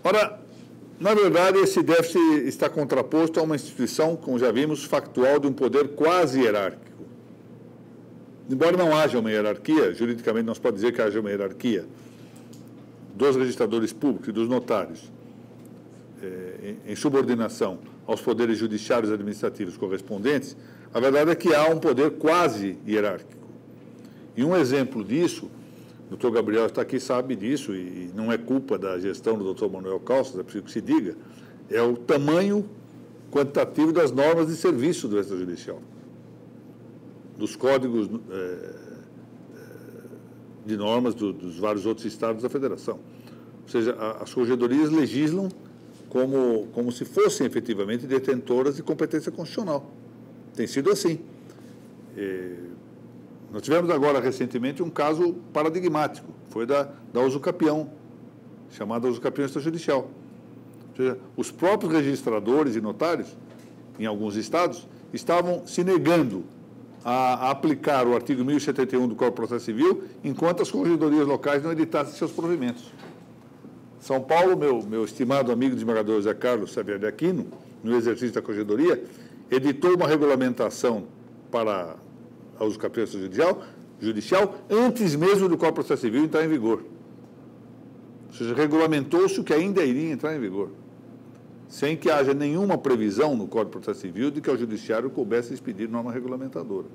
Speaker 1: Ora, na verdade, esse déficit está contraposto a uma instituição, como já vimos, factual de um poder quase hierárquico. Embora não haja uma hierarquia, juridicamente não se pode dizer que haja uma hierarquia dos registradores públicos e dos notários em subordinação aos poderes judiciários e administrativos correspondentes, a verdade é que há um poder quase hierárquico. E um exemplo disso, o doutor Gabriel está aqui, sabe disso, e não é culpa da gestão do doutor Manuel Calças, é preciso que se diga, é o tamanho quantitativo das normas de serviço do extrajudicial, dos códigos de normas dos vários outros estados da federação. Ou seja, as corregedorias legislam como se fossem efetivamente detentoras de competência constitucional. Tem sido assim. Nós tivemos agora, recentemente, um caso paradigmático, foi da usucapião, chamada usucapião extrajudicial. Ou seja, os próprios registradores e notários, em alguns estados, estavam se negando a aplicar o artigo 1071 do Código de Processo Civil, enquanto as corregedorias locais não editassem seus provimentos. São Paulo, meu estimado amigo desembargador José Carlos Xavier de Aquino, no exercício da corregedoria, editou uma regulamentação para a usucapião judicial antes mesmo do Código de Processo Civil entrar em vigor. Ou seja, regulamentou-se o que ainda iria entrar em vigor, sem que haja nenhuma previsão no Código de Processo Civil de que ao Judiciário coubesse expedir norma regulamentadora.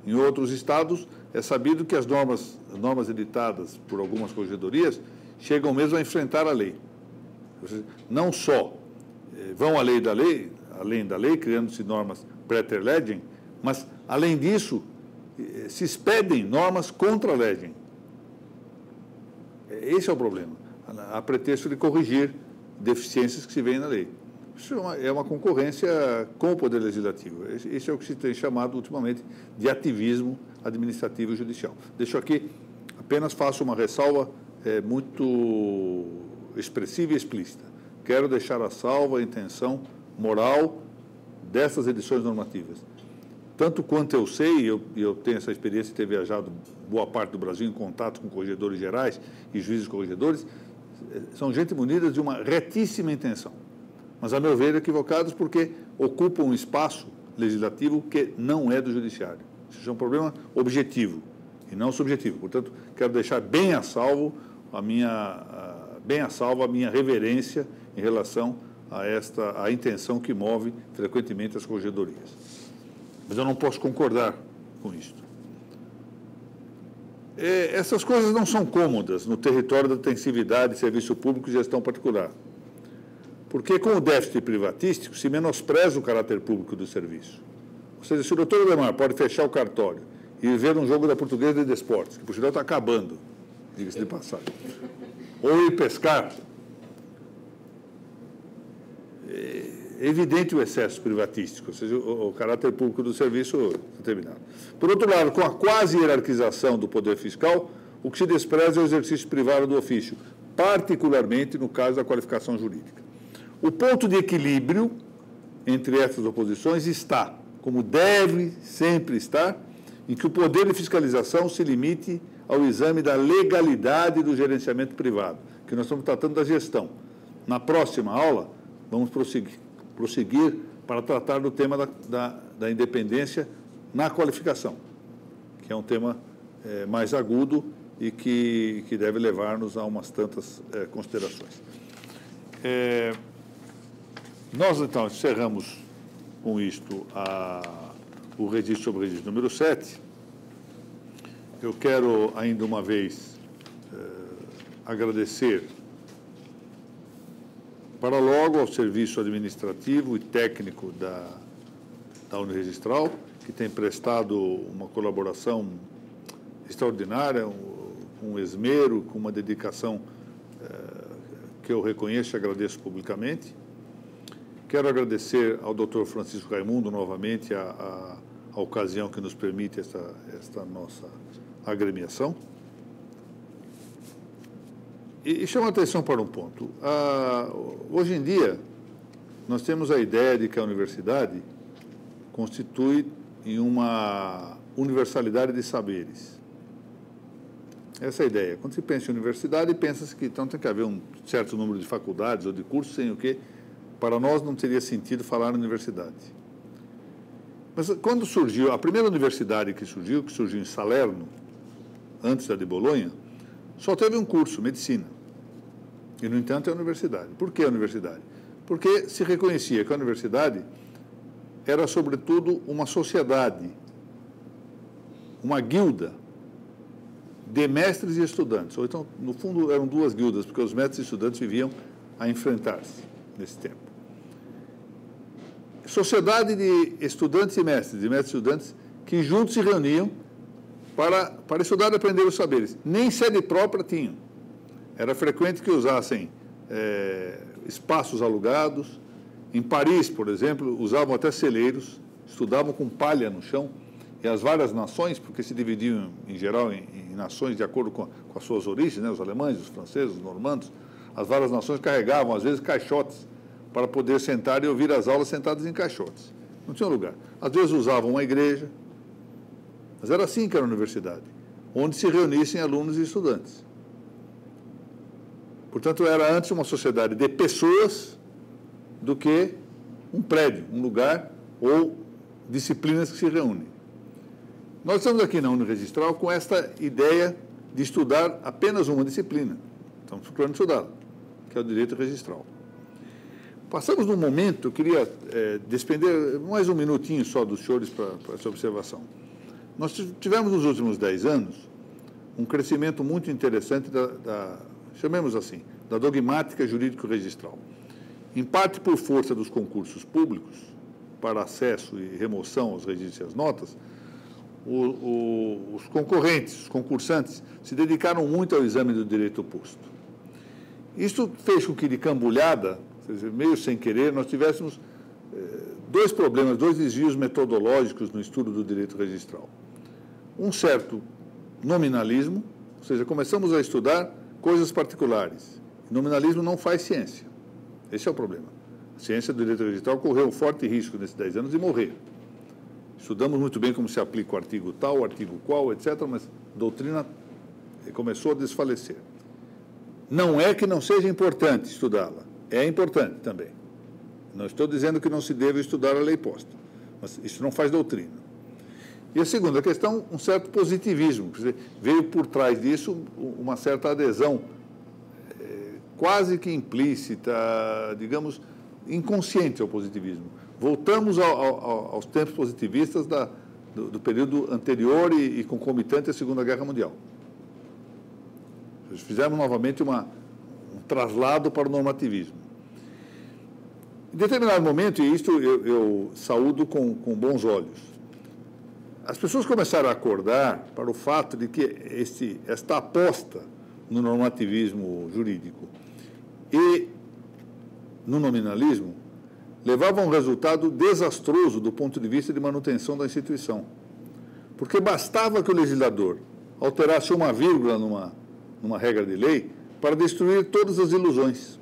Speaker 1: Em outros estados, é sabido que as normas editadas por algumas corregedorias chegam mesmo a enfrentar a lei. Ou seja, não só vão além da lei, criando-se normas preter legem, mas, além disso, se expedem normas contra a legem. Esse é o problema, a pretexto de corrigir deficiências que se veem na lei. Isso é uma concorrência com o Poder Legislativo. Isso é o que se tem chamado ultimamente de ativismo administrativo e judicial. Deixo aqui, apenas faço uma ressalva muito expressiva e explícita. Quero deixar a salva a intenção moral dessas edições normativas. Tanto quanto eu sei, eu tenho essa experiência de ter viajado boa parte do Brasil em contato com corregedores gerais e juízes corregedores, são gente munida de uma retíssima intenção, mas, a meu ver, equivocados porque ocupam um espaço legislativo que não é do judiciário. Isso é um problema objetivo e não subjetivo. Portanto, quero deixar bem a salvo a minha reverência em relação a intenção que move frequentemente as corregedorias. Mas eu não posso concordar com isto. Essas coisas não são cômodas no território da intensividade, serviço público e gestão particular. Porque, com o déficit privatístico, se menospreza o caráter público do serviço. Ou seja, se o doutor Ademar pode fechar o cartório e ver um jogo da Portuguesa de Desportos, que por sinal está acabando, diga-se de passagem, ou ir pescar, é evidente o excesso privatístico, ou seja, o caráter público do serviço determinado. Por outro lado, com a quase hierarquização do poder fiscal, o que se despreza é o exercício privado do ofício, particularmente no caso da qualificação jurídica. O ponto de equilíbrio entre essas oposições está, como deve sempre estar, em que o poder de fiscalização se limite ao exame da legalidade do gerenciamento privado, que nós estamos tratando da gestão. Na próxima aula, vamos prosseguir para tratar do tema da independência na qualificação, que é um tema mais agudo e que deve levar-nos a umas tantas considerações. Nós, então, encerramos com isto o registro sobre o registro número 7. Eu quero, ainda uma vez, agradecer para logo ao serviço administrativo e técnico da Uniregistral, que tem prestado uma colaboração extraordinária, com esmero, com uma dedicação que eu reconheço e agradeço publicamente. Quero agradecer ao Dr. Francisco Raimundo novamente a ocasião que nos permite esta nossa agremiação. E chamo a atenção para um ponto. Hoje em dia, nós temos a ideia de que a universidade constitui em uma universalidade de saberes. Essa é a ideia. Quando se pensa em universidade, pensa-se que então tem que haver um certo número de faculdades ou de cursos, sem o que, para nós, não teria sentido falar em universidade. Mas quando surgiu, a primeira universidade que surgiu em Salerno, antes da de Bolonha, só teve um curso, medicina. E, no entanto, é a universidade. Por que a universidade? Porque se reconhecia que a universidade era, sobretudo, uma sociedade, uma guilda de mestres e estudantes. Ou então, no fundo, eram duas guildas, porque os mestres e estudantes viviam a enfrentar-se nesse tempo. Sociedade de estudantes e mestres e estudantes que juntos se reuniam para estudar e aprender os saberes. Nem sede própria tinham. Era frequente que usassem espaços alugados. Em Paris, por exemplo, usavam até celeiros, estudavam com palha no chão, e as várias nações, porque se dividiam, em geral, em nações de acordo com as suas origens, né, os alemães, os franceses, os normandos, as várias nações carregavam, às vezes, caixotes para poder sentar e ouvir as aulas sentados em caixotes. Não tinha lugar. Às vezes usavam uma igreja, mas era assim que era a universidade, onde se reunissem alunos e estudantes. Portanto, era antes uma sociedade de pessoas do que um prédio, um lugar ou disciplinas que se reúnem. Nós estamos aqui na Uniregistral com esta ideia de estudar apenas uma disciplina. Estamos procurando estudá-la, que é o direito registral. Passamos num momento, eu queria despender mais um minutinho só dos senhores para essa observação. Nós tivemos nos últimos 10 anos um crescimento muito interessante chamemos assim, da dogmática jurídico-registral. Em parte por força dos concursos públicos, para acesso e remoção aos registros e às notas, os concorrentes, os concursantes, se dedicaram muito ao exame do direito oposto. Isso fez com que, de cambulhada, meio sem querer, nós tivéssemos dois problemas, dois desvios metodológicos no estudo do direito registral. Um certo nominalismo, ou seja, começamos a estudar coisas particulares. Nominalismo não faz ciência. Esse é o problema. A ciência do direito registral correu um forte risco nesses 10 anos de morrer. Estudamos muito bem como se aplica o artigo tal, o artigo qual, etc., mas a doutrina começou a desfalecer. Não é que não seja importante estudá-la. É importante também. Não estou dizendo que não se deve estudar a lei posta, mas isso não faz doutrina. E a segunda questão, um certo positivismo. Quer dizer, veio por trás disso uma certa adesão quase que implícita, digamos, inconsciente ao positivismo. Voltamos aos tempos positivistas do período anterior e concomitante à Segunda Guerra Mundial. Fizemos novamente um traslado para o normativismo. Em determinado momento, e isto eu saúdo com bons olhos, as pessoas começaram a acordar para o fato de que esta aposta no normativismo jurídico e no nominalismo levava a um resultado desastroso do ponto de vista de manutenção da instituição. Porque bastava que o legislador alterasse uma vírgula numa regra de lei para destruir todas as ilusões.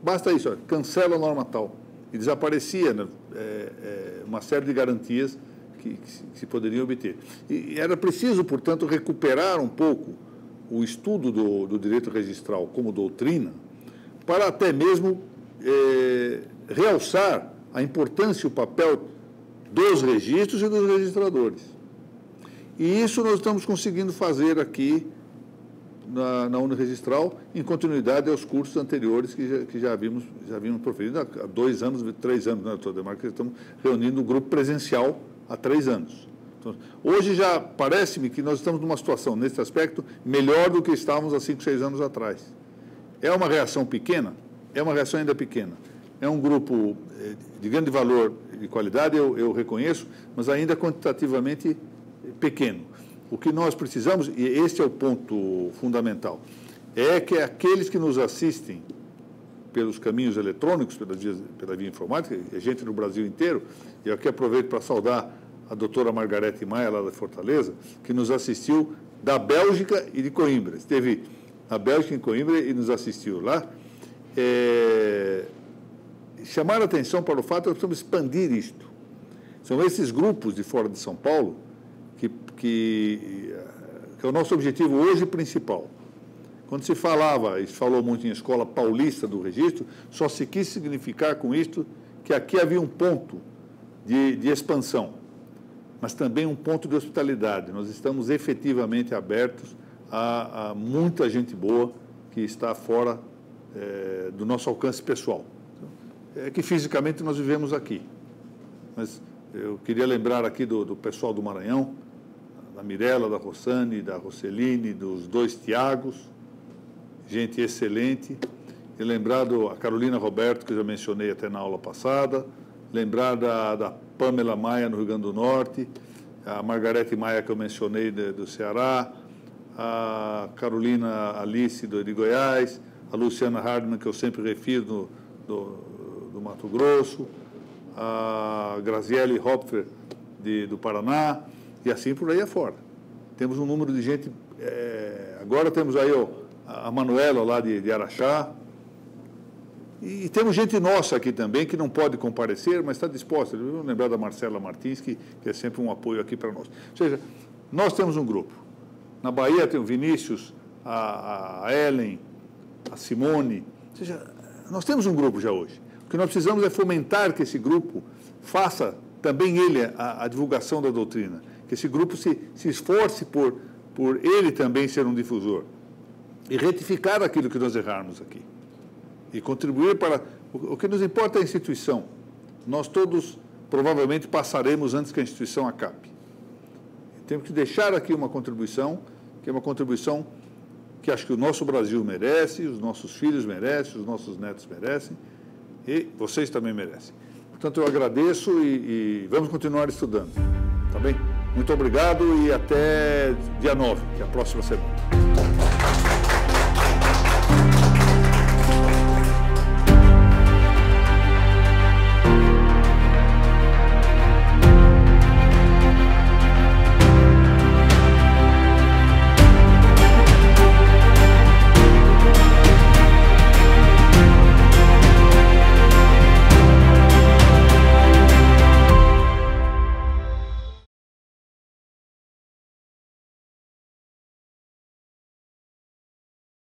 Speaker 1: Basta isso, cancela a norma tal. E desaparecia, né, uma série de garantias que se poderiam obter. E era preciso, portanto, recuperar um pouco o estudo do direito registral como doutrina, para até mesmo realçar a importância e o papel dos registros e dos registradores. E isso nós estamos conseguindo fazer aqui na Uniregistral, em continuidade aos cursos anteriores que já havíamos proferido há 2 anos, 3 anos, né, doutor Ademar, que estamos reunindo o grupo presencial há 3 anos. Então, hoje já parece-me que nós estamos numa situação, nesse aspecto, melhor do que estávamos há 5, 6 anos atrás. É uma reação pequena? É uma reação ainda pequena. É um grupo de grande valor e de qualidade, eu reconheço, mas ainda quantitativamente pequeno. O que nós precisamos, e este é o ponto fundamental, é que aqueles que nos assistem pelos caminhos eletrônicos, pela via informática, e a gente no Brasil inteiro, e eu aqui aproveito para saudar a doutora Margarete Maia, lá da Fortaleza, que nos assistiu da Bélgica e de Coimbra. Esteve na Bélgica e em Coimbra e nos assistiu lá. Chamar a atenção para o fato de que nós precisamos expandir isto. São esses grupos de fora de São Paulo que é o nosso objetivo hoje principal. Quando se falou muito em escola paulista do registro, só se quis significar com isto que aqui havia um ponto de expansão, mas também um ponto de hospitalidade. Nós estamos efetivamente abertos a muita gente boa que está fora do nosso alcance pessoal. É que fisicamente nós vivemos aqui, mas eu queria lembrar aqui do pessoal do Maranhão, da Mirella, da Rossane, da Rosseline, dos dois Tiagos, gente excelente, e lembrar a Carolina Roberto, que eu já mencionei até na aula passada, lembrar da Pamela Maia, no Rio Grande do Norte, a Margarete Maia, que eu mencionei, do Ceará, a Carolina Alice, de Goiás, a Luciana Hardman, que eu sempre refiro, do Mato Grosso, a Graziele Hopfer, do Paraná, e assim por aí afora. Temos um número de gente, agora temos aí a Manuela, lá de Araxá, e temos gente nossa aqui também, que não pode comparecer, mas está disposta. Vamos lembrar da Marcela Martins, que é sempre um apoio aqui para nós. Ou seja, nós temos um grupo. Na Bahia tem o Vinícius, a Ellen, a Simone. Ou seja, nós temos um grupo já hoje. O que nós precisamos é fomentar que esse grupo faça também ele a divulgação da doutrina, que esse grupo se esforce por ele também ser um difusor e retificar aquilo que nós errarmos aqui e contribuir para... O que nos importa é a instituição. Nós todos provavelmente passaremos antes que a instituição acabe. Temos que deixar aqui uma contribuição, que é uma contribuição que acho que o nosso Brasil merece, os nossos filhos merecem, os nossos netos merecem, e vocês também merecem. Portanto, eu agradeço e vamos continuar estudando. Tá bem? Muito obrigado e até dia 9, que é a próxima semana.